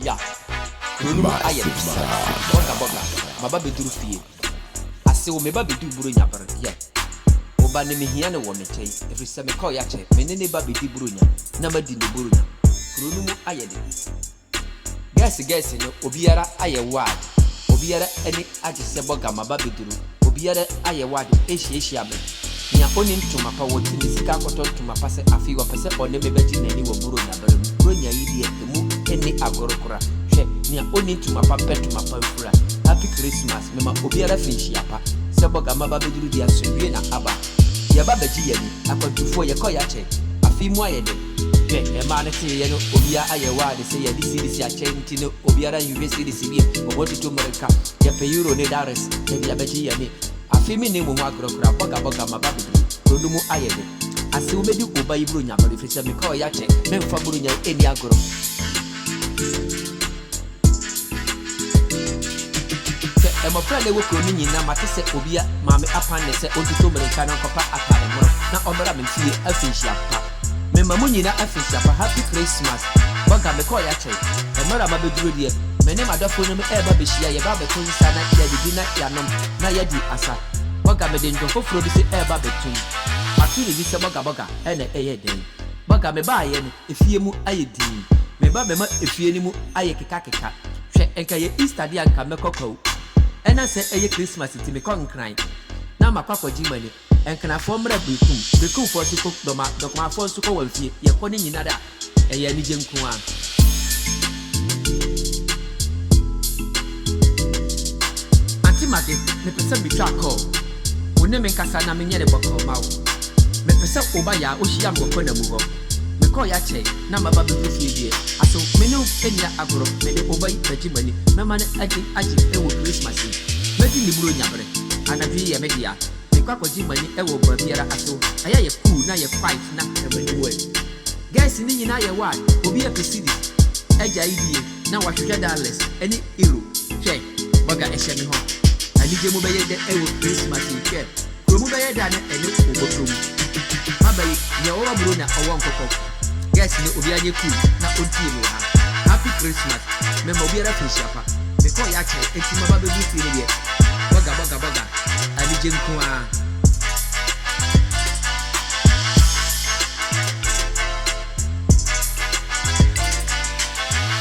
ya Runu aye boga maba beduru fie ase wo meba bedu buru nya bar ye oba ne mehia ne wo mechei efise me call ya che me ne ba bedu buru nya na madi ne buru nya Runu mu aye de guess no obiara aye wad obiara ani agese boga maba beduru obiara aye wad ehia me nia oni ntuma pa wo tini sika koto ntuma pa se afi wa pese one mebaji nani wo buru nya bar buru nya yidi emu eni agorokora hwe nia oni ntuma pa petuma pa fura happy Christmas mema obiara finshi apa se boga maba beduru dia sunwie na aba ya baba ji yani akotufo ye koya che afi mu ayede hwe e ma ne te ye no obia aye wa de se ya di series ya che nti no obiara yuwe series bi obotu to mereka ya pe euro ne dares e bia baji yani afi mi ne mu agorokora boga maba beduru Runu mu ayede ase wo medi oba yibro nya ba de fisa me koya che me mfa buru nya eni agoro Emo friend we ko ni nyina mate se obia maame apan ne se ontuto mereka na kopa atare mo na omra me fie afinhia pa me mamu nyina afinhia pa happy Christmas boga me call ya che emara ma beduru die me ne madafo no me eba behia ye ba beto nsa na ya di na ya nom na ya di asa boga me de ndofo fro bi se eba beto aturi bi se boga ene eye den boga me ba ye no efie mu aye din me ba me ma efie ni mu aye keka hwe enka ye Easter dia nka mekokau ena se eye Christmas ti me kon kran na makwa jimani enkana fo mra bekum fo siko dokma fo siko wanfie ye ko ni nyina da eye ni jenku a antimate me pese bi twa call woni me nkasa na me nyere boko mawo me pese oba ya ohia ngoko na mu ho me call ya che na maba bi fie die aso me no enya agoro me de oba bajimani me ma ne aji ewo Christmas medi ni buru nyabre anadwi ye media me kwakwa jimani ewo bra biara aso aya ye cool na ye fight na emani we guys ni nyina ye wa obi e pesidi eja idie na wahwehwe dollars eni euro hwe boga ehye me ho anije mu beye de ewo Christmas nke kromu beye da na eni obokrom mabai ye owa buru na owo nkoko guys ni obi anye cool na ontie me ha happy Christmas me mo biara fishiapa me ko ya che enti maba be fi ni de boga alije nko a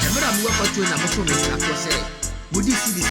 emra mu wa patu na mo so me akose mudi